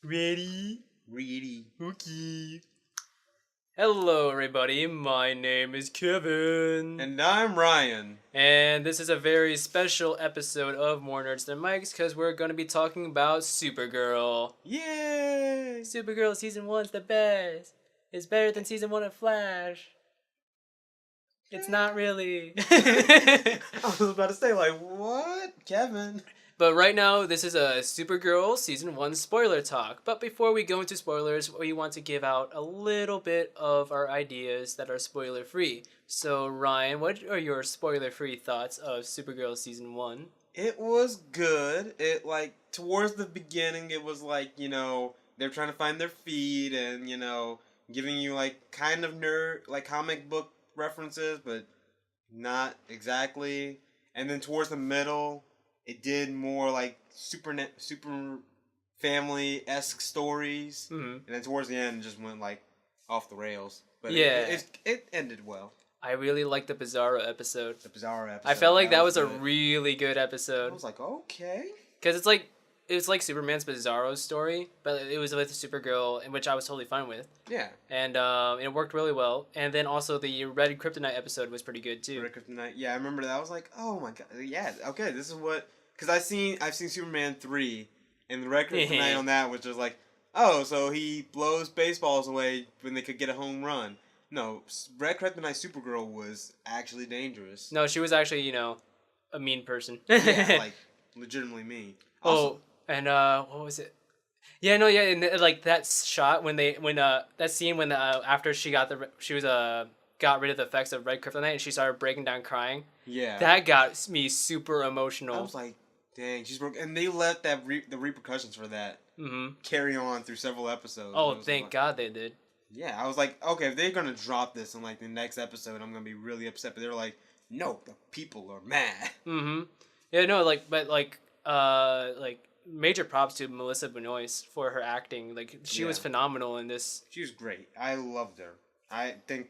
Ready? Reedy. Okay. Hello, everybody. My name is Kevin. And I'm Ryan. And this is a very special episode of More Nerds Than Mics because we're going to be talking about SuperGirl. Yay! SuperGirl Season 1's the best. It's better than Season 1 of Flash. It's not really. I was about to say, what? Kevin? But right now, this is a SuperGirl Season 1 spoiler talk. But before we go into spoilers, we want to give out a little bit of our ideas that are spoiler-free. So, Ryan, what are your spoiler-free thoughts of SuperGirl Season 1? It was good. Towards the beginning, it was they're trying to find their feet and, giving you, kind of comic book references, but not exactly. And then towards the middle, it did more super family-esque stories. Mm-hmm. And then towards the end, it just went off the rails. But yeah, it ended well. I really liked the Bizarro episode. I felt like that was a really good episode. I was like, okay. Because it was like Superman's Bizarro story, but it was with Supergirl, in which I was totally fine with. Yeah. And it worked really well. And then also the Red Kryptonite episode was pretty good too. Red Kryptonite. Yeah, I remember that. I was like, oh my god. Yeah, okay, this is what... Because I've seen Superman 3, and the Red Kryptonite on that was just like, oh, so he blows baseballs away when they could get a home run. No, Red Kryptonite Supergirl was actually dangerous. No, she was actually, a mean person. Yeah, legitimately mean. Also, and what was it? Yeah, no, yeah, and that shot that scene when after she got rid of the effects of Red Kryptonite and she started breaking down crying. Yeah. That got me super emotional. I was like, dang, she's broke, and they let the repercussions for that carry on through several episodes. Oh, thank God they did. Yeah, I was like, okay, if they're gonna drop this in the next episode, I'm gonna be really upset. But they're like, no, the people are mad. Yeah, no, major props to Melissa Benoist for her acting. She was phenomenal in this. She was great. I loved her. I think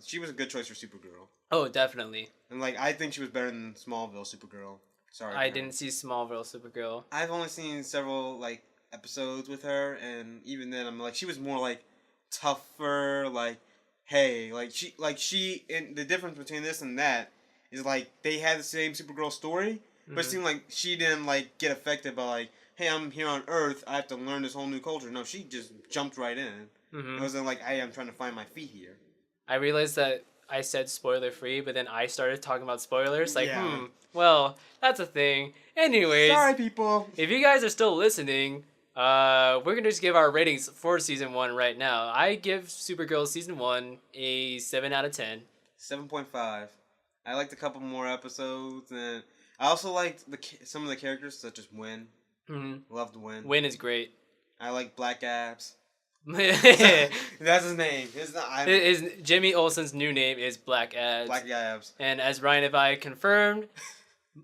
she was a good choice for Supergirl. Oh, definitely. And I think she was better than Smallville Supergirl. Sorry, I didn't see Smallville Supergirl. I've only seen several episodes with her, and even then, I'm she was more tougher. She. And the difference between this and that is they had the same Supergirl story, but it seemed like she didn't get affected by hey, I'm here on Earth, I have to learn this whole new culture. No, she just jumped right in. It wasn't hey, I'm trying to find my feet here. I realized that I said spoiler free, but then I started talking about spoilers. Well, that's a thing. Anyways, sorry, people. If you guys are still listening, we're gonna just give our ratings for season 1 right now. I give Supergirl season 1 a 7 out of 10. 7.5. I liked a couple more episodes, and I also liked some of the characters, such as Win. Loved Win. Win is great. I like Black Abs. That's his name. His Jimmy Olsen's new name is Black Abs. Black Abs. And as Ryan and I confirmed,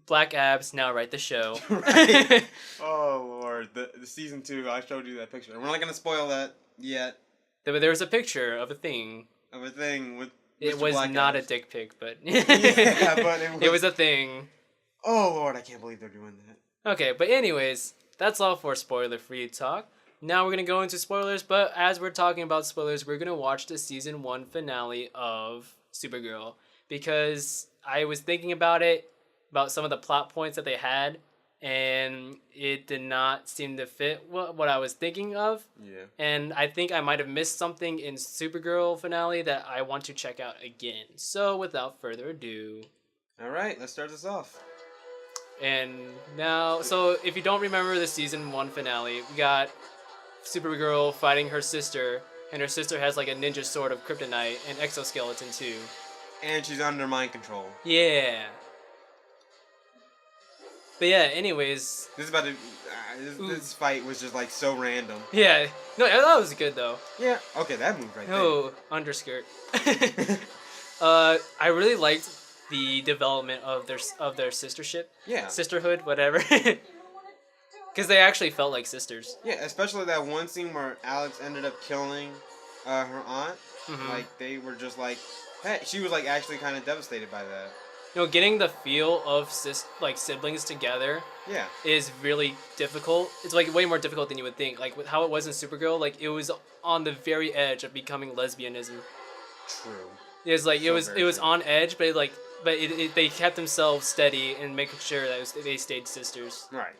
Black Abs now write the show. Right. Oh Lord, the season 2. I showed you that picture. We're not gonna spoil that yet. There was a picture of a thing. With. It Mr. was Black not Abs. a dick pic, but yeah, but it was a thing. Oh Lord, I can't believe they're doing that. Okay, but anyways, that's all for spoiler-free talk. Now we're going to go into spoilers, but as we're talking about spoilers, we're going to watch the season 1 finale of Supergirl. Because I was thinking about some of the plot points that they had, and it did not seem to fit what I was thinking of. Yeah. And I think I might have missed something in Supergirl finale that I want to check out again. So without further ado. Alright, let's start this off. And now, so if you don't remember the season 1 finale, we got Supergirl fighting her sister, and her sister has a ninja sword of kryptonite and exoskeleton too. And she's under mind control. Yeah. But yeah, anyways. This fight was just so random. Yeah. No, that was good though. Yeah. Okay, that moved right there. Oh, underskirt. I really liked the development of their sistership. Yeah. Sisterhood, whatever. Because they actually felt like sisters. Yeah, especially that one scene where Alex ended up killing her aunt. They were just hey, she was actually kind of devastated by that. getting the feel of siblings together Yeah. is really difficult. It's like way more difficult than you would think. Like with how it was in Supergirl, like it was on the very edge of becoming lesbianism. True. It was like So it very was true. on edge, but they kept themselves steady and making sure that they stayed sisters. Right.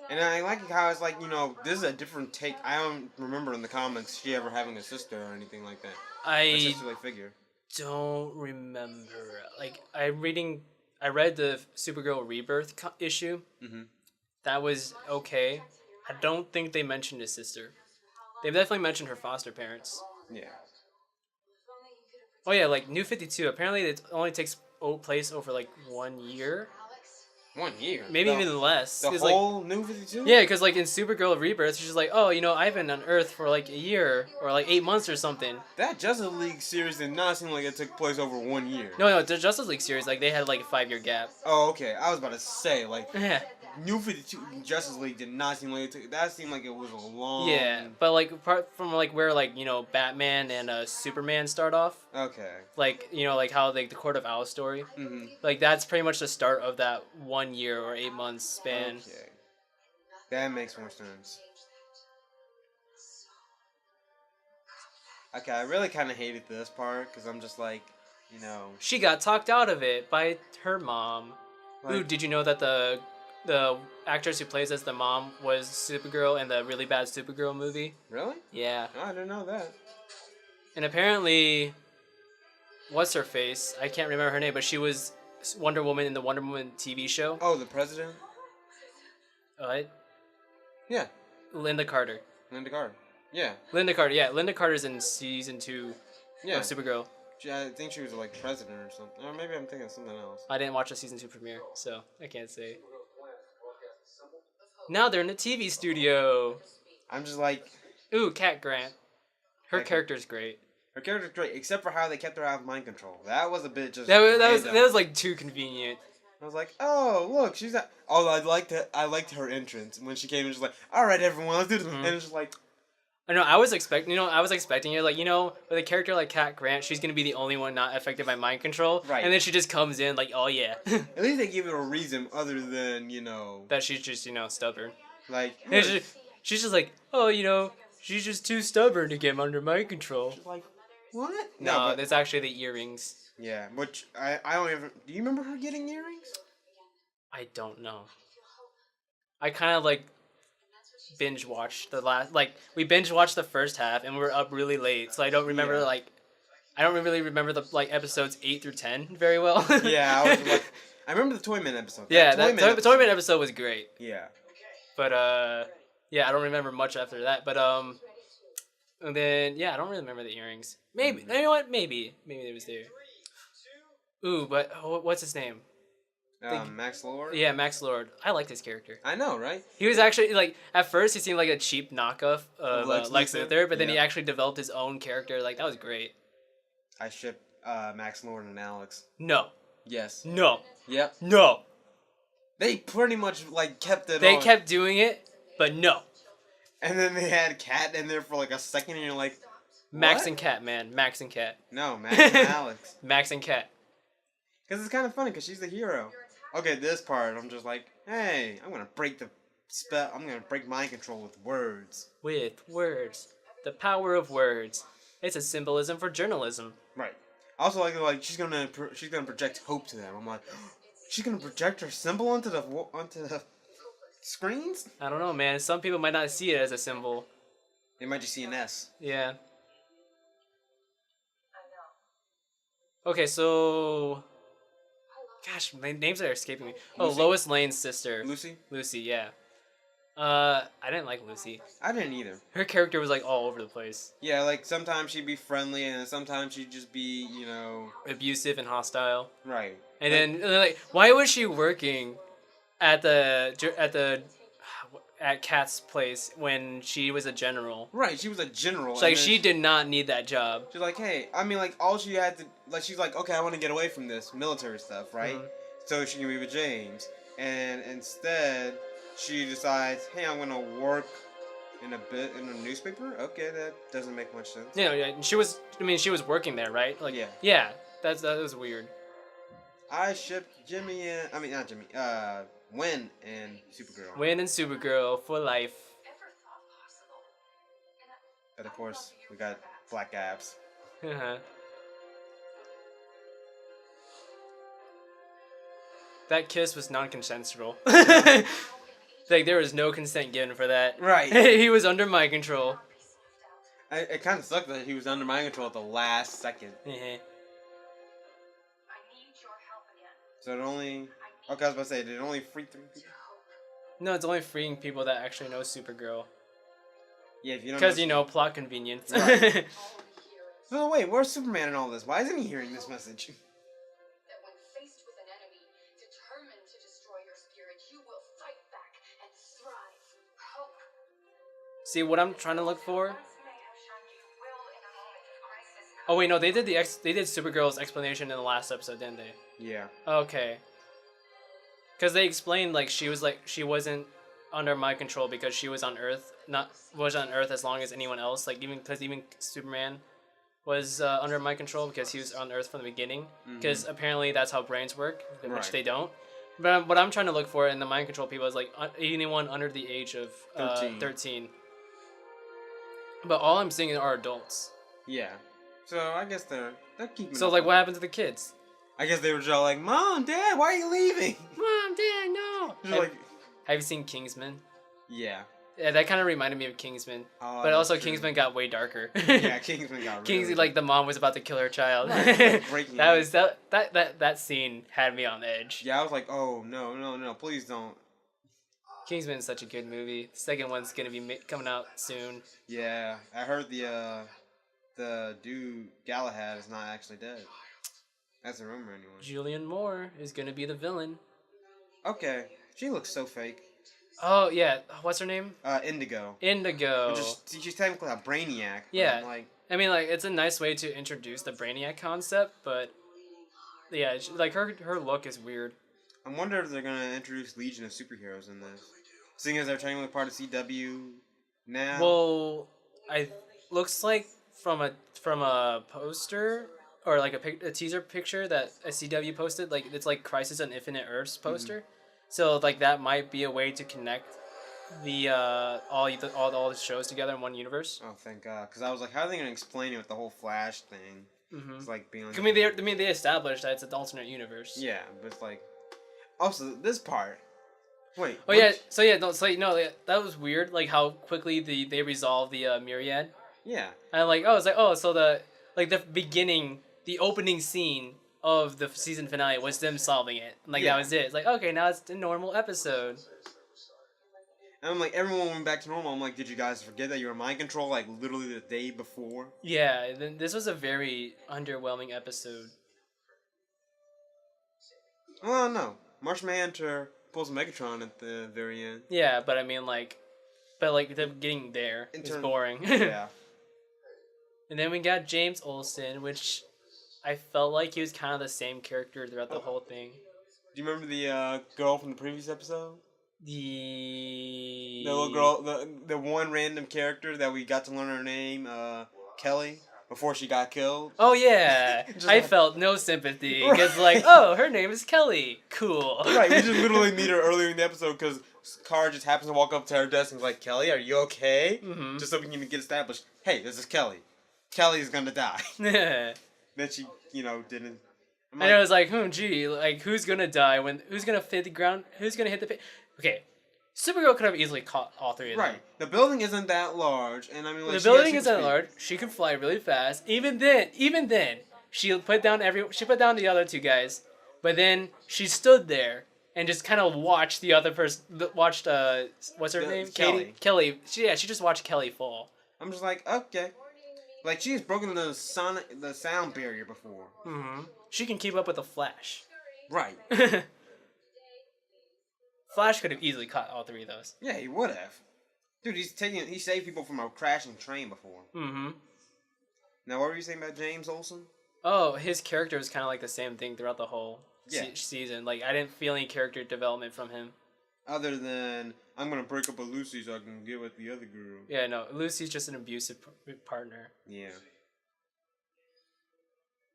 And I like how it's like, this is a different take. I don't remember in the comics she ever having a sister or anything like that. A I sisterly figure. don't remember. Like I read the Supergirl Rebirth issue. Mm-hmm. That was okay. I don't think they mentioned his sister. They definitely mentioned her foster parents. Yeah. Oh yeah, like New 52. Apparently, it only takes place over like 1 year, 1 year. maybe even less. The 'Cause, whole New 52? yeah, because like in Supergirl Rebirth, she's just like, oh, I've been on Earth for like a year or like 8 months or something. That Justice League series did not seem like it took place over 1 year. No, the Justice League series, like they had like a 5 year gap. Oh, okay. I was about to say, like, Yeah. New 52 Justice League did not seem like it took. That seemed like it was a long. Yeah, but like apart from like where like Batman and Superman start off, Okay. like like how like the Court of Owls story, Mm-hmm. like that's pretty much the start of that 1 year or 8 months span. Okay. That makes more sense. Okay, I really kind of hated this part because I'm just like, She got talked out of it by her mom. like, Ooh, did you know that the actress who plays as the mom was Supergirl in the really bad Supergirl movie? really? Yeah, No, I didn't know that. and apparently, what's her face? I can't remember her name, but she was Wonder Woman in the Wonder Woman TV show. Oh, the president? What? Yeah, Linda Carter. Linda Carter. Yeah, Linda Carter. Yeah, Linda Carter's in season 2 yeah. of Supergirl. I think she was like president or something. Or maybe I'm thinking of something else. I didn't watch the season 2 premiere, so I can't say. Now they're in the TV studio. I'm just like, Ooh, Cat Grant. Her Cat Grant. character's great. her character's great, except for how they kept her out of mind control. That was a bit just. That was like too convenient. I was like, oh look, she's not. Oh, I liked her entrance when she came and just like, all right, everyone, let's do this, and it's just like. I know. I was expecting it, like with a character like Cat Grant, she's gonna be the only one not affected by mind control, Right. And then she just comes in like, oh yeah, At least they give it a reason other than that she's just stubborn. like. And she's just like, oh she's just too stubborn to get under mind control. She's like, what? No, but that's actually the earrings. yeah, which I don't even. Do you remember her getting earrings? I don't know. I kind of like binge watched we binge watched the first half and we were up really late, so I don't remember Yeah. I don't really remember the episodes 8 through 10 very well. Yeah, I was like, I remember the Toyman episode. Yeah, that Toyman episode was great. Yeah. But yeah, I don't remember much after that. But and then yeah, I don't really remember the earrings. Maybe you know what? Maybe it was there. Ooh, but what's his name? Max Lord. Yeah, Max Lord. I liked his character. I know, right? He was actually like at first he seemed like a cheap knockoff of Lex Luthor, but then he Yeah. actually developed his own character. Like that was great. I ship Max Lord and Alex. No, Yes. no, Yep. no. They pretty much like kept it. They on. kept doing it, but no. And then they had Cat in there for like a second, and you're like, Max what? and Cat, man. Max and Cat. No, Max and Alex. Max and Cat. Because it's kind of funny because she's the hero. Okay, this part, I'm just like, hey, I'm gonna break the spell. I'm gonna break mind control with words. With words. The power of words. It's a symbolism for journalism. Right. Also, like she's gonna project hope to them. I'm like, she's gonna project her symbol onto the screens. I don't know, man. Some people might not see it as a symbol. They might just see an S. Yeah. Okay, so... Gosh, names are escaping me. Oh, Lucy? Lois Lane's sister. Lucy? Lucy, yeah. I didn't like Lucy. I didn't either. Her character was like all over the place. Yeah, like sometimes she'd be friendly and sometimes she'd just be, Abusive and hostile. right. And then like, why was she working at Kat's place when she was a general? Right, she was a general. It's like she did not need that job. She's like, hey, I mean, like all she had to, like, she's like, okay, I want to get away from this military stuff, right? Mhm. So she can be with James, and instead she decides, hey, I'm gonna work in a newspaper. Okay, that doesn't make much sense. Yeah, and she was working there, right? Like, Yeah. yeah. that was weird. I shipped Jimmy and not Jimmy. Win and Supergirl. Win and Supergirl for life. But of course, we got black abs. That kiss was non-consensual. Like there was no consent given for that. Right. He was under my control. It kind of sucked that he was under my control at the last second. So it only... Okay, I was about to say, did it only free 3 people? No, it's only freeing people that actually know Supergirl. Yeah, if you don't. Because plot convenience. Right. So wait, where's Superman in all this? Why isn't he hearing this message? That when faced with an enemy determined to destroy your spirit, you will fight back and thrive. Hope. See what I'm trying to look for? Oh wait, no, they did Supergirl's explanation in the last episode, didn't they? Yeah. Okay. Because they explained she wasn't under my control because she was on Earth, was on Earth as long as anyone else. Even Superman was under my control because he was on Earth from the beginning. Because apparently that's how brains work, which they don't. But what I'm trying to look for in the mind control people is anyone under the age of 13. But all I'm seeing are adults. Yeah. So I guess they're keeping. So what happened to the kids? I guess they were just like, Mom, Dad, why are you leaving? Mom, Dad, no. Have you seen Kingsman? Yeah. Yeah, that kind of reminded me of Kingsman. Oh, but also true. Kingsman got way darker. Yeah, Kingsman got really Kingsman, the mom was about to kill her child. Breaking that scene had me on edge. Yeah, I was like, oh, no, please don't. Kingsman is such a good movie. The second one's going to be coming out soon. Yeah, I heard the dude Galahad is not actually dead. That's a rumor anyway. Julianne Moore is going to be the villain. Okay. She looks so fake. Oh, yeah. What's her name? Indigo. Indigo. She's technically a brainiac. Yeah. It's a nice way to introduce the brainiac concept, but yeah, her look is weird. I wonder if they're going to introduce Legion of Superheroes in this. Seeing as they're technically part of CW now. Well, looks like from a poster or a teaser picture that a CW posted, it's Crisis on Infinite Earths poster. So that might be a way to connect the all the shows together in one universe. Oh, thank God! Because I was like, how are they gonna explain it with the whole Flash thing? It's being. They established that it's an alternate universe. Yeah, but it's also this part. Wait. Oh yeah. So yeah. That was weird. How quickly they resolved the myriad. Yeah. And so the beginning, the opening scene of the season finale was them solving it. That was it. It's okay, now it's a normal episode. And I'm everyone went back to normal. I'm did you guys forget that you were mind control literally the day before? Yeah, this was a very underwhelming episode. Well, no. Martian Manhunter pulls Megatron at the very end. Yeah, but the getting there is boring. Yeah. And then we got James Olsen, which I felt like he was kind of the same character throughout the whole thing. Do you remember the girl from the previous episode? The little girl, the one random character that we got to learn her name, Kelly, before she got killed. Oh yeah, I felt no sympathy because her name is Kelly. Cool. Right, we just literally meet her earlier in the episode because Kara just happens to walk up to her desk and is like, Kelly, are you okay? Just so we can get established. Hey, this is Kelly. Kelly's gonna die. Then she, didn't. And I was who's gonna die who's gonna hit the ground? Who's gonna hit the Okay, Supergirl could have easily caught all three of them. Right. The building isn't that large, and the building isn't large. She can fly really fast. Even then, she put down the other two guys, but then she stood there and just kind of watched the other person. Watched what's her name? Kelly. Kelly. She just watched Kelly fall. I'm just okay. She has broken the sound barrier before. She can keep up with the Flash. Right. Flash could have easily caught all three of those. Yeah, he would have. Dude, he saved people from a crashing train before. Now, what were you saying about James Olsen? Oh, his character was kind of the same thing throughout the whole season. I didn't feel any character development from him. Other than, I'm going to break up with Lucy so I can get with the other girl. Yeah, no, Lucy's just an abusive partner. Yeah.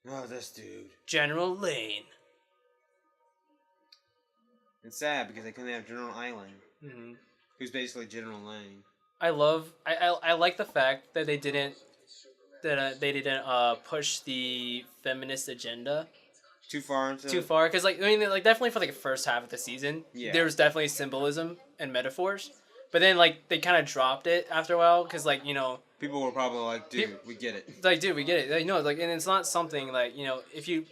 Oh, this dude. General Lane. It's sad because they couldn't have General Island, Mm-hmm. who's basically General Lane. I like the fact that they didn't push the feminist agenda Too far into too far, because like I mean like definitely for like the first half of the season there was definitely symbolism and metaphors, but then like they kind of dropped it after a while because like people were probably like, dude, we get it. like dude we get it, like no, like, and it's not something like if you,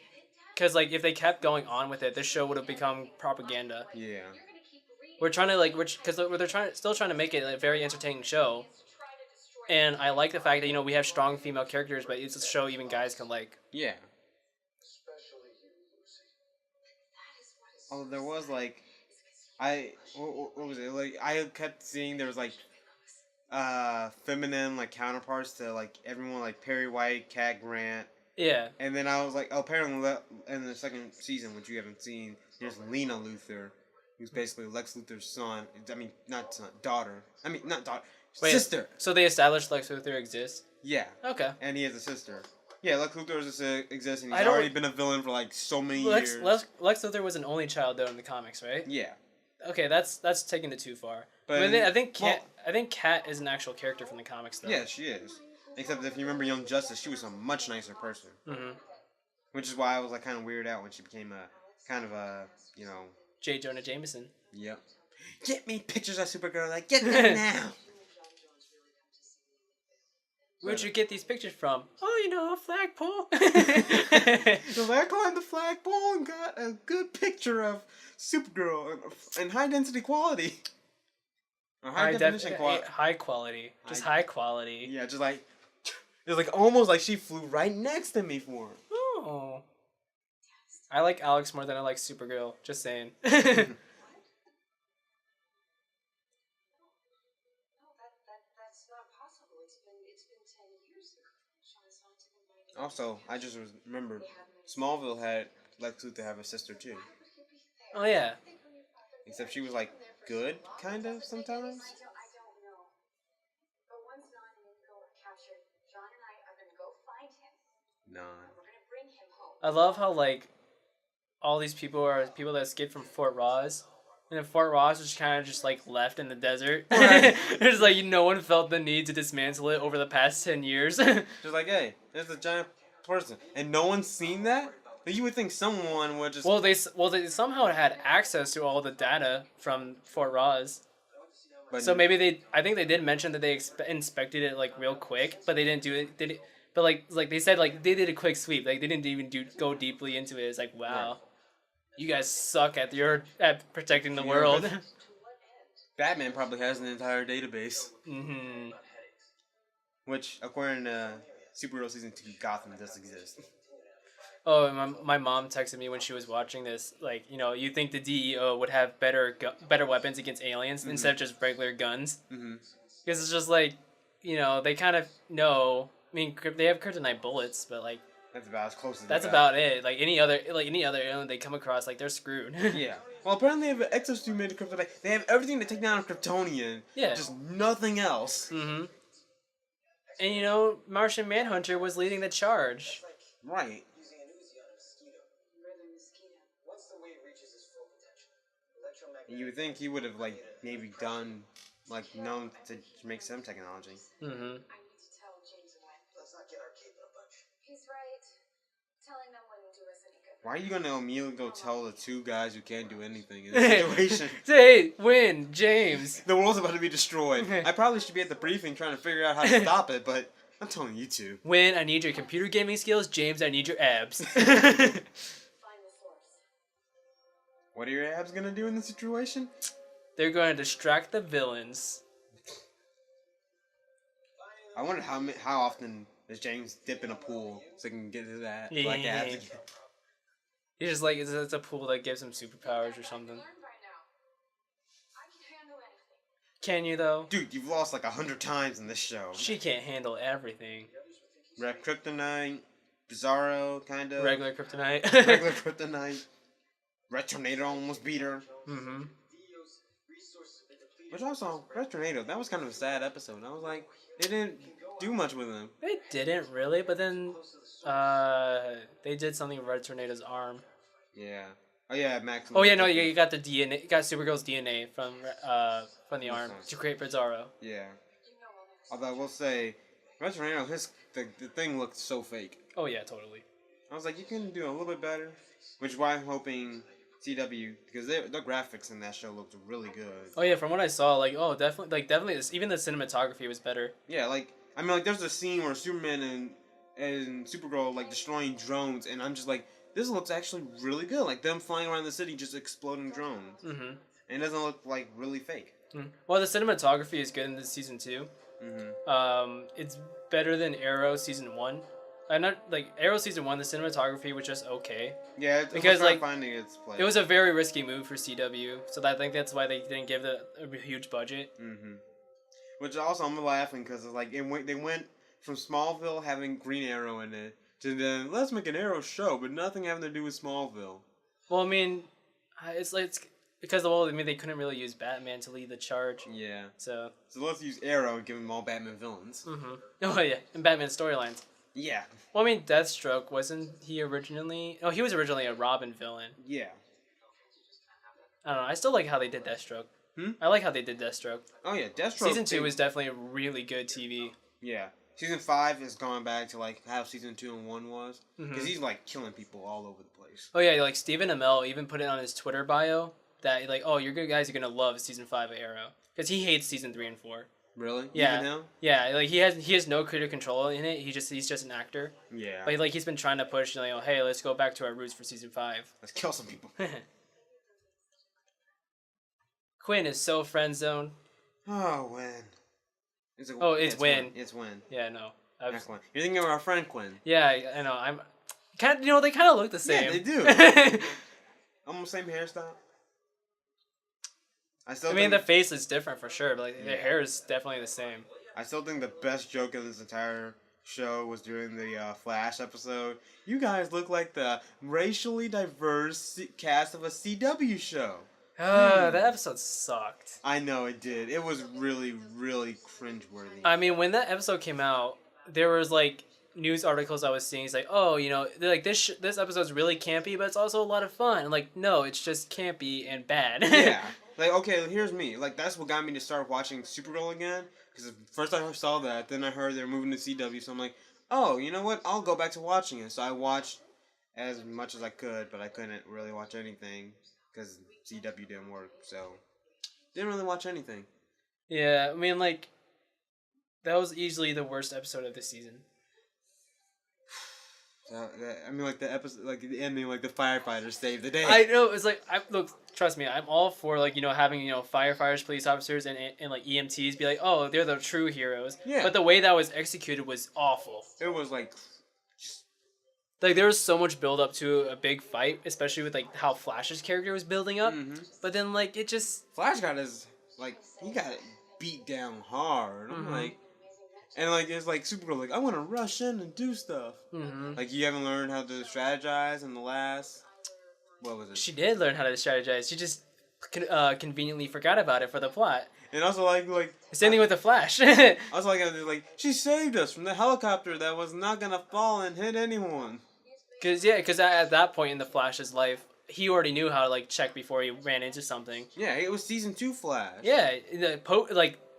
because like if they kept going on with it, this show would have become propaganda. Yeah. We're trying to like because they're still trying to make it a very entertaining show, and I like the fact that we have strong female characters, but it's a show even guys can like. Yeah. Oh, there was like, what was it? Like I kept seeing there was like, feminine like counterparts to like everyone like Perry White, Cat Grant. Yeah. And then I was like, oh, apparently in the second season, which you haven't seen, there's Lena Luthor, who's basically Lex Luthor's son. I mean, not son, daughter. I mean, not daughter. Wait, sister. So they established Lex Luthor exists? Yeah. Okay. And he has a sister. Yeah, Lex Luthor exists, and he's already been a villain for like so many years. Lex Luthor was an only child though in the comics, right? Yeah. Okay, that's taking it too far. But I think Cat is an actual character from the comics though. Yeah, she is. Except if you remember Young Justice, she was a much nicer person. Mm-hmm. Which is why I was like kind of weirded out when she became a kind of a J. Jonah Jameson. Yep. Get me pictures of Supergirl. Like get them now. Where'd you get these pictures from? Oh, a flagpole. So I climbed the flagpole and got a good picture of Supergirl and high density quality. Or high definition quality. High quality. Just high quality. Yeah, just like it's like almost like she flew right next to me for it. Oh. I like Alex more than I like Supergirl. Just saying. Also, I just remembered Smallville had Lex Luthor have a sister too. Oh yeah. Except she was like good, kind of sometimes. Nah. I love how like all these people are people that escaped from Fort Ross. And then Fort Ross was kind of just like left in the desert. Right. There's like no one felt the need to dismantle it over the past 10 years. Just like, hey, there's a giant person, and no one's seen that. But you would think someone would just. Well, they somehow had access to all the data from Fort Ross. But So maybe I think they did mention that they inspected it like real quick, but they didn't do it. But like they said, like they did a quick sweep. Like they didn't even go deeply into it. It's like, wow. Right. You guys suck at protecting the world. Batman probably has an entire database. Mm-hmm. Which, according to Supergirl Season 2, Gotham does exist. Oh, and my mom texted me when she was watching this, like, you think the DEO would have better weapons against aliens instead of just regular guns? Mm-hmm. Because it's just like, they kind of know. I mean, they have kryptonite bullets, but like. That's about as close as That's about it. Like any other alien they come across, like they're screwed. Yeah. Well, apparently they have an exosuit made of kryptonite. They have everything to take down a Kryptonian. Yeah. Just nothing else. Mm-hmm. And Martian Manhunter was leading the charge. Right. And you would think he would have like maybe done known to make some technology. Mm-hmm. Why are you gonna immediately go tell the two guys who can't do anything in this situation? Hey, win, James. The world's about to be destroyed. I probably should be at the briefing trying to figure out how to stop it, but I'm telling you two. Win, I need your computer gaming skills. James, I need your abs. What are your abs gonna do in this situation? They're going to distract the villains. I wonder how often does James dip in a pool so he can get to that black abs again. He's just like, it's a pool that gives him superpowers or something. Can you, though? Dude, you've lost like 100 times in this show. She can't handle everything. Red Kryptonite, Bizarro, kind of. Regular Kryptonite. Regular Kryptonite. Red Tornado almost beat her. Mm-hmm. Which also, Red Tornado, that was kind of a sad episode. I was like, they didn't do much with him. They didn't really, but then they did something with Red Tornado's arm. Yeah. Oh yeah, Max. Oh yeah, no, you got the DNA, you got Supergirl's DNA from the arm sense. to create Bizarro. Yeah. Although I will say, Red Tornado, the thing looked so fake. Oh yeah, totally. I was like, you can do a little bit better, which is why I'm hoping CW, because the graphics in that show looked really good. Oh yeah, from what I saw, like definitely, even the cinematography was better. Yeah, like I mean, like there's a scene where Superman and Supergirl like destroying drones, and I'm just like, this looks actually really good. Like them flying around the city, just exploding drones, and it doesn't look like really fake. Well, the cinematography is good in this season 2. It's better than Arrow season 1. Not like Arrow season 1. The cinematography was just okay. Yeah, because like finding its place. It was a very risky move for CW, so I think that's why they didn't give it a huge budget. Which also I'm laughing because like they went from Smallville having Green Arrow in it to then let's make an Arrow show, but nothing having to do with Smallville. Well, I mean, it's because they couldn't really use Batman to lead the charge. Yeah. So let's use Arrow and give them all Batman villains. Oh yeah, and Batman storylines. Yeah. Well, I mean, Deathstroke wasn't he originally? Oh, he was originally a Robin villain. Yeah. I don't know. I still like how they did Deathstroke. I like how they did Deathstroke. Oh yeah, Deathstroke. Season 2 was definitely a really good TV. Yeah. Season 5 is going back to like how season 2 and 1 was, because he's like killing people all over the place. Oh yeah, like Stephen Amell even put it on his Twitter bio that like, oh, you guys are gonna love season 5 of Arrow because he hates season 3 and 4. Really? Yeah. Even now? Yeah, like he has no creative control in it. He's just an actor. Yeah. But like he's been trying to push, like, oh, hey, let's go back to our roots for season 5. Let's kill some people. Quinn is so friend zoned. Oh, when? It's Win. Win. It's Win. Yeah, no. Not Quinn. You're thinking of our friend Quinn. Yeah, I know. I'm kind of, they kind of look the same. Yeah, they do. Almost same hairstyle. I mean, the face is different for sure, but like, the hair is definitely the same. I still think the best joke of this entire show was during the Flash episode. You guys look like the racially diverse cast of a CW show. That episode sucked. I know it did. It was really, really cringeworthy. I mean, when that episode came out, there was like news articles I was seeing. It's like, oh, like this episode's really campy, but it's also a lot of fun. I'm like, no, it's just campy and bad. Yeah. Like, okay, here's me. Like, that's what got me to start watching Supergirl again. Because first I saw that, then I heard they're moving to CW, so I'm like, oh, you know what? I'll go back to watching it. So I watched as much as I could, but I couldn't really watch anything because CW didn't work. So didn't really watch anything. Yeah, I mean, like, that was easily the worst episode of the season. I mean, like the episode, like the ending, like the firefighters saved the day. I know. It's like, look, trust me, I'm all for like having firefighters, police officers, and like EMTs be like, oh, they're the true heroes. Yeah. But the way that was executed was awful. It was like there was so much build up to a big fight, especially with like how Flash's character was building up. But then like it just Flash got he got it beat down hard. I'm like. And, like, it's like Supergirl, like, I want to rush in and do stuff. Like, you haven't learned how to strategize in the last... What was it? She did learn how to strategize. She just conveniently forgot about it for the plot. And also, like... Same thing with the Flash. Also, like, she saved us from the helicopter that was not going to fall and hit anyone. Because at that point in the Flash's life, he already knew how to, like, check before he ran into something. Yeah, it was season 2 Flash. Yeah,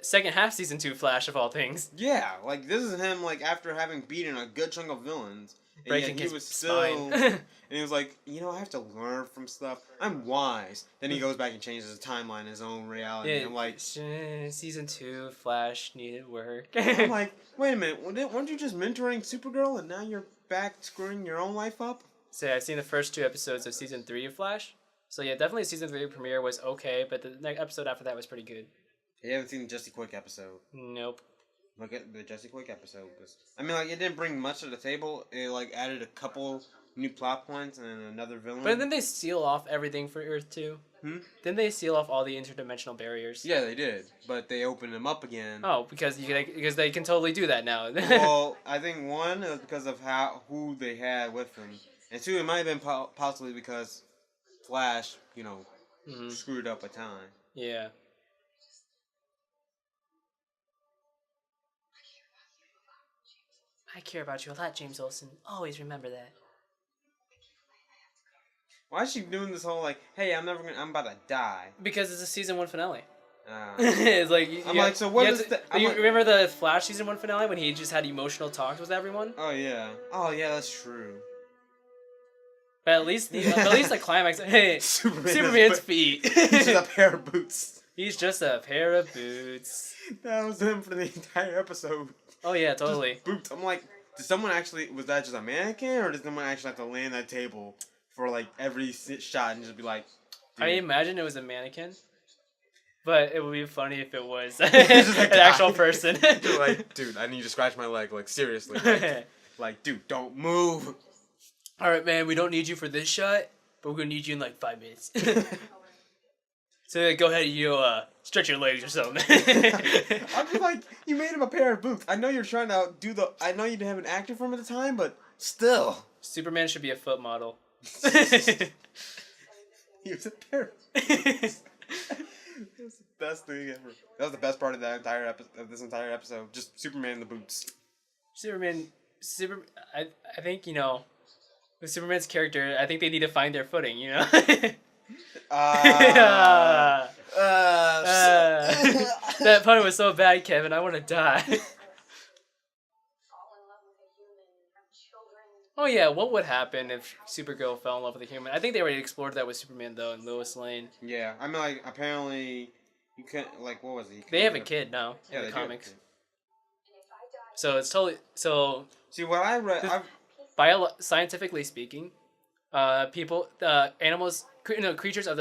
second half season 2 Flash of all things. Yeah, like this is him like after having beaten a good chunk of villains. Breaking his spine. And he was like, I have to learn from stuff. I'm wise. Then he goes back and changes the timeline, his own reality. Yeah, I'm like, season 2 Flash needed work. I'm like, wait a minute, weren't you just mentoring Supergirl and now you're back screwing your own life up? So yeah, I've seen the first 2 episodes of season 3 of Flash. So yeah, definitely season 3 premiere was okay, but the next episode after that was pretty good. You haven't seen the Jesse Quick episode? Nope. Look at the Jesse Quick episode. I mean, like, it didn't bring much to the table. It, like, added a couple new plot points and another villain. But then they seal off everything for Earth 2. Then they seal off all the interdimensional barriers. Yeah, they did. But they opened them up again. Oh, because they can totally do that now. Well, I think one is because of who they had with them. And two, it might have been possibly because Flash, screwed up a time. Yeah. I care about you a lot, James Olsen. Always remember that. Why is she doing this whole like, hey, I'm about to die? Because it's a season 1 finale. Uh, It's like I'm like, so what is the? You Like, remember the Flash season 1 finale when he just had emotional talks with everyone? oh yeah, that's true. But at least the climax. Hey, Superman's feet. He's just a pair of boots. He's just a pair of boots. That was him for the entire episode. Oh yeah, totally. Just boots. I'm like, was that just a mannequin, or did someone actually have to lay on that table for like every shot and just be like? I imagine it was a mannequin. But it would be funny if it was Just an actual person. You're like, dude, I need to scratch my leg. Like, seriously. Like, dude, don't move. Alright, man, we don't need you for this shot, but we're gonna need you in like 5 minutes. So go ahead and stretch your legs or something. I'm just like, you made him a pair of boots. I know you're trying to I know you didn't have an actor for him at the time, but still. Superman should be a foot model. He was a pair of boots. That was the best thing ever. That was the best part of this entire episode. Just Superman in the boots. I think, with Superman's character, I think they need to find their footing, That pun was so bad, Kevin. I want to die. Fall in love with a human, have children. Oh yeah, what would happen if Supergirl fell in love with a human? I think they already explored that with Superman though, and Lois Lane. Yeah, I mean, like, apparently, you can't, like, what was it? They have a kid now Yeah, in they the do have a comics. kid. So it's totally See, what I read, scientifically speaking, animals, creatures of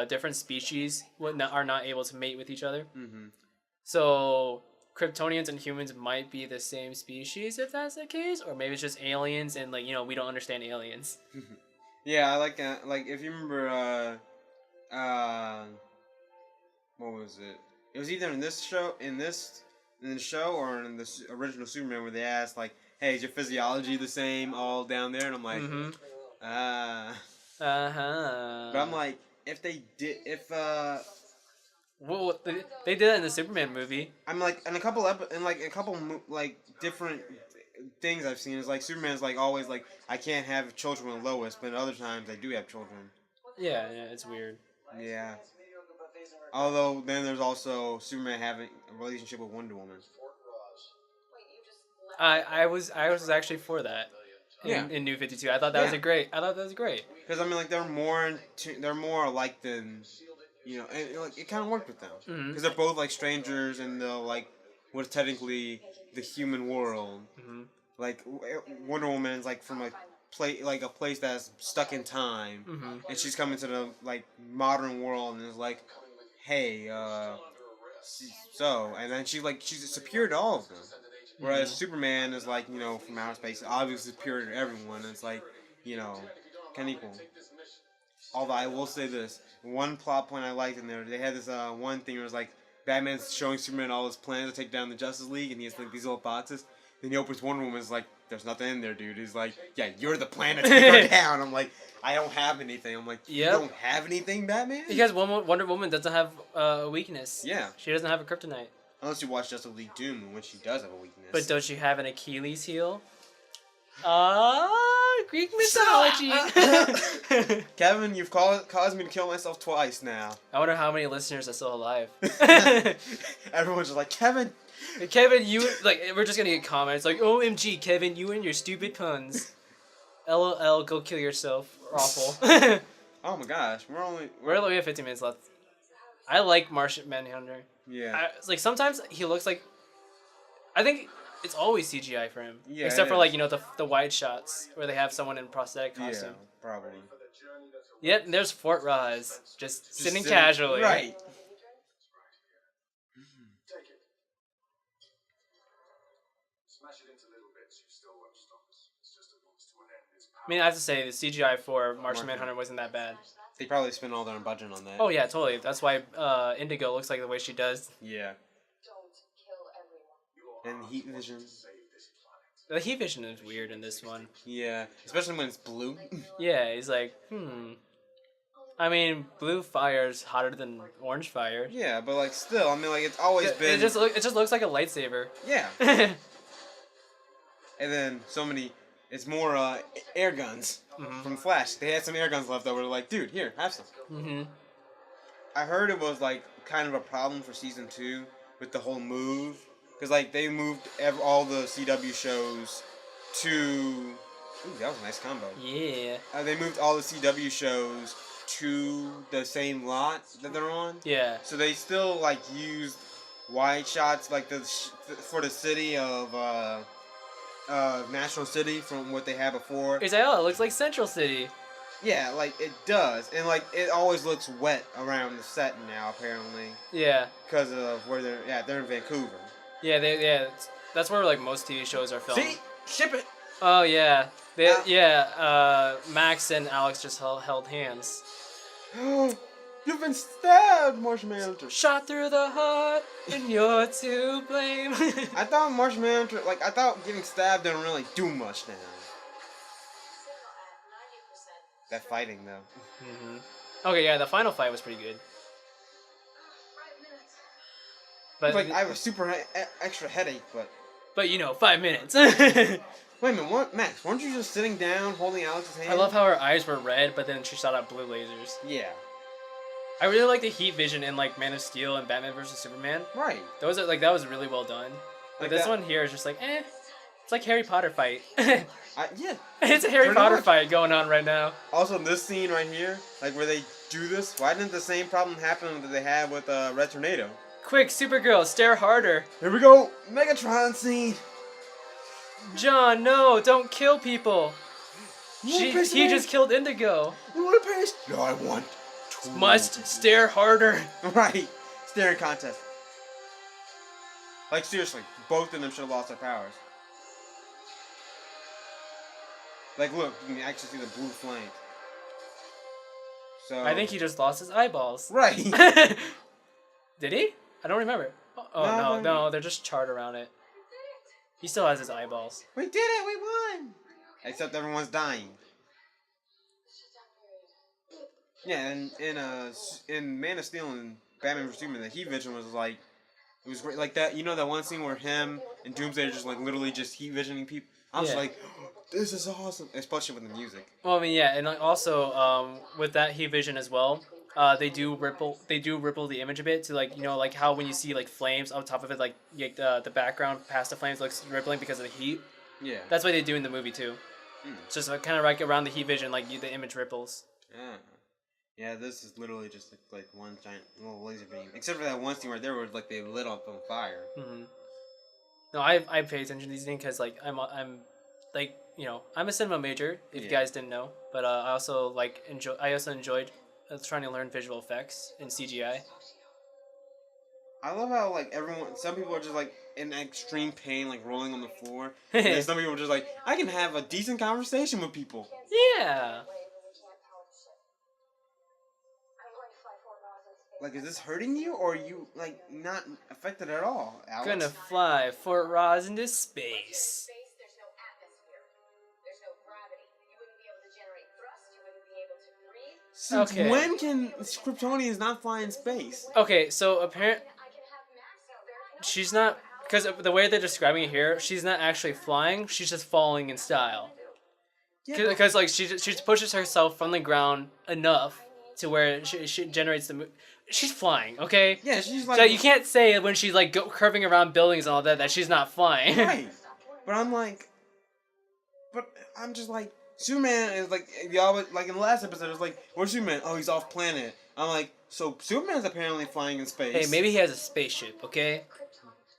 different species are not able to mate with each other. Mm-hmm. So Kryptonians and humans might be the same species if that's the case, or maybe it's just aliens and we don't understand aliens. Yeah, I like if you remember, what was it? It was either in the show or in the original Superman where they asked like, "Hey, is your physiology the same all down there?" And I'm like, But I'm like, well, they did that in the Superman movie. I'm like in a couple different things I've seen is like Superman's like always like I can't have children with Lois, but other times I do have children. Yeah, it's weird. Yeah. Although then there's also Superman having a relationship with Wonder Woman. I was actually for that. In New 52, I thought that was great. Because I mean, like they're more alike than, and like it kind of worked with them. Because they're both like strangers in the like what's technically the human world. Mm-hmm. Like Wonder Woman's like from a place that's stuck in time, and she's coming to the like modern world and is like, hey, and then she's superior to all of them. Whereas Superman is like, from outer space, obviously superior to everyone. And it's like, kind of equal. Although I will say this, one plot point I liked in there, they had this one thing where it was like, Batman's showing Superman all his plans to take down the Justice League, and he has like these little boxes. Then he opens Wonder Woman's like, there's nothing in there, dude. He's like, yeah, you're the plan to take her down. I'm like, I don't have anything. I'm like, you don't have anything, Batman? Because Wonder Woman doesn't have a weakness. Yeah. She doesn't have a kryptonite. Unless you watch Justice League Doom, in which she does have a weakness. But don't you have an Achilles heel? Greek mythology. Kevin, you've caused me to kill myself twice now. I wonder how many listeners are still alive. Everyone's just like, Kevin, you we're just gonna get comments like, OMG, Kevin, you and your stupid puns. LOL, go kill yourself. Awful. Oh my gosh, We're only have 15 minutes left. I like Martian Manhunter. Yeah. Sometimes he looks like. I think it's always CGI for him. Yeah. Except for the wide shots where they have someone in prosthetic costume. Yeah, probably. Yep, and there's Fort Roz just sitting casually. Right. I mean, I have to say the CGI for Martian Manhunter wasn't that bad. They probably spent all their budget on that. Oh yeah, totally. That's why Indigo looks like the way she does. Yeah. Don't kill everyone. And heat vision. The heat vision is weird in this one. Yeah, especially when it's blue. Yeah, he's like, I mean, blue fire's hotter than orange fire. Yeah, but like still, I mean, like it's always been. It just looks like a lightsaber. Yeah. and then it's more air guns from Flash. They had some air guns left over. Like, dude, here, have some. Mm-hmm. I heard it was like kind of a problem for season 2 with the whole move, because like they moved all the CW shows to. Ooh, that was a nice combo. Yeah. They moved all the CW shows to the same lot that they're on. Yeah. So they still like used wide shots like for the city of National City from what they had before. It's like, oh, it looks like Central City. Yeah, like it does, and like it always looks wet around the set now apparently Yeah. because of where they're in Vancouver. Yeah. That's where like most TV shows are filmed. See, ship it. Oh yeah. Max and Alex just held hands. You've been stabbed, Martian Manhunter. Shot through the heart, and you're to blame. I thought Martian Manhunter, I thought getting stabbed didn't really do much now. That fighting though. Mm-hmm. Okay, yeah, the final fight was pretty good. 5 minutes. But I have a super extra headache, but. But 5 minutes. Wait a minute, what, Max? Weren't you just sitting down holding Alex's hand? I love how her eyes were red, but then she shot out blue lasers. Yeah. I really like the heat vision in like Man of Steel and Batman vs Superman. Right. That was really well done. Like this one here is just like it's like Harry Potter fight. Yeah. It's a Harry Pretty Potter much. fight going on right now. Also, this scene right here, like where they do this, why didn't the same problem happen that they had with Red Tornado? Quick, Supergirl, stare harder. Here we go, Megatron scene. John, no, don't kill people. You wanna He pace it just in? killed Indigo. You want to pace? No, I want to. Must stare harder. Right. Staring contest. Like, seriously, both of them should have lost their powers. Like, look, you can actually see the blue flame. So. I think he just lost his eyeballs. Right. Did he? I don't remember. Oh, No, no, they're just charred around it. He still has his eyeballs. We did it, we won! Except everyone's dying. Yeah, and in Man of Steel and Batman vs Superman, the heat vision was like, it was great. Like that, that one scene where him and Doomsday are just like literally just heat visioning people. I was like, this is awesome, especially with the music. Well, I mean, yeah, and like, also with that heat vision as well, they do ripple the image a bit to like like how when you see like flames on top of it, like the background past the flames looks rippling because of the heat. Yeah. That's what they do in the movie too. It's just kind of like around the heat vision, like the image ripples. Yeah. Yeah, this is literally just like one giant little laser beam. Except for that one scene right there where like they lit up on fire. Mm-hmm. No, I pay attention to these things because like I'm like I'm a cinema major if you guys didn't know, but I also enjoyed trying to learn visual effects and CGI. I love how like some people are just like in extreme pain, like rolling on the floor. And then some people are just like, I can have a decent conversation with people. Yeah. Like, is this hurting you, or are you like not affected at all, Alex? Gonna fly Fort Ross into space. There's no atmosphere. There's no gravity. You wouldn't be able to generate thrust. You wouldn't be able to breathe. Since Okay. when can Kryptonians not fly in space? Okay, so apparently I can have Max she's not, because the way they're describing it here, she's not actually flying. She's just falling in style. Yeah, Because like she pushes herself from the ground enough to where she generates the. She's flying, okay? yeah, she's like. So you can't say when she's like curving around buildings and all that she's not flying. Right. But I'm just like, Superman is like, y'all like in the last episode, it's like, where's Superman? Oh, he's off planet. I'm like, so Superman's apparently flying in space. Hey, maybe he has a spaceship, okay?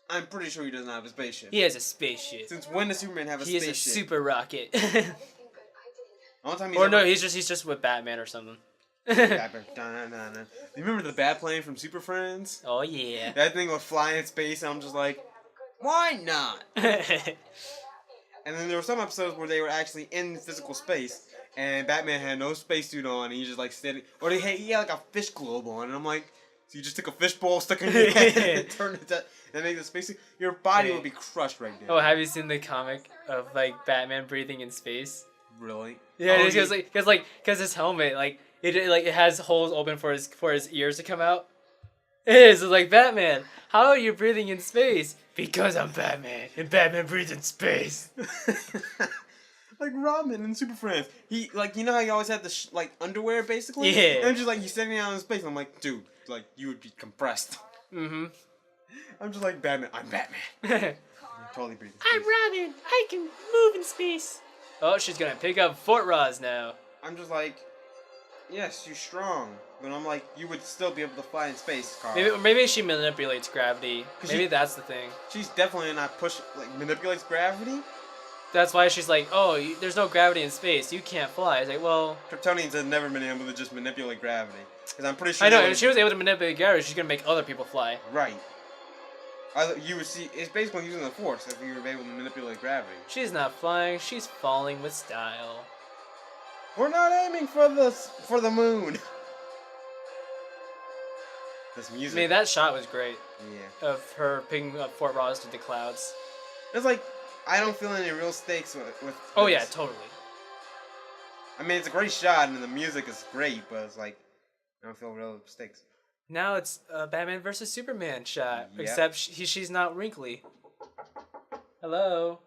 I'm pretty sure he doesn't have a spaceship. He has a spaceship. Since when does Superman have a He spaceship? is a super rocket. All the time Or no, he's just with Batman or something. Batman. You remember the bat plane from Super Friends? Oh yeah. That thing would fly in space, and I'm just like, why not? And then there were some episodes where they were actually in physical space, and Batman had no spacesuit on, and he just like standing, or he had like a fish globe on, and I'm like, so you just took a fishbowl, stuck in your head, and turned it and make the spacesuit. Your body would be crushed right now. Oh, have you seen the comic of like Batman breathing in space? Really? Yeah, Oh, because his helmet it has holes open for his ears to come out. It is. It's like Batman. How are you breathing in space? Because I'm Batman, and Batman breathes in space. Like Robin in Super Friends. He, like, you know how he always had the, like, underwear, basically? Yeah. And just, like, he's sitting out in space, and I'm like, dude, like, you would be compressed. Mm-hmm. I'm just like, Batman, I'm Batman. You're totally breathing. I'm Robin. I can move in space. Oh, she's gonna pick up Fort Ross now. I'm just like, yes, you're strong. But I'm like, you would still be able to fly in space, Carl. Maybe she manipulates gravity. Maybe she- that's the thing. She's definitely not manipulates gravity. That's why she's like, oh, there's no gravity in space. You can't fly. It's like, well, Kryptonians have never been able to just manipulate gravity. Because I'm pretty sure I know. they If she was able to manipulate gravity, she's gonna make other people fly. Right. You would see, it's basically using the force if you were able to manipulate gravity. She's not flying. She's falling with style. We're not aiming for the moon. This I music. mean, that shot was great Yeah. of her picking up Fort Ross through the clouds. It's like, I don't feel any real stakes with Oh this. yeah, totally. I mean, it's a great shot and the music is great, but it's like, I don't feel real stakes. Now it's a Batman versus Superman shot, Yep. except she's not wrinkly. Hello.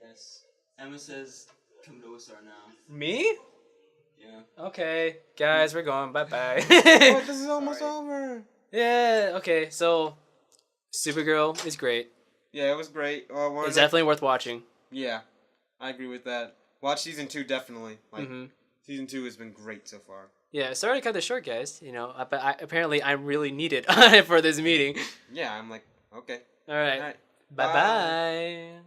Yes. Emma says, come to Star now. Me? Yeah. Okay, guys, we're going. Bye bye. Oh, this is almost over. Yeah. Okay. So, Supergirl is great. Yeah, it was great. It's definitely worth watching. Yeah, I agree with that. Watch season 2 definitely. Like, Mm-hmm. season 2 has been great so far. Yeah. Sorry to cut this short, guys. You know, but apparently I'm really needed for this meeting. Yeah, I'm like, okay. All right. All right. Bye bye.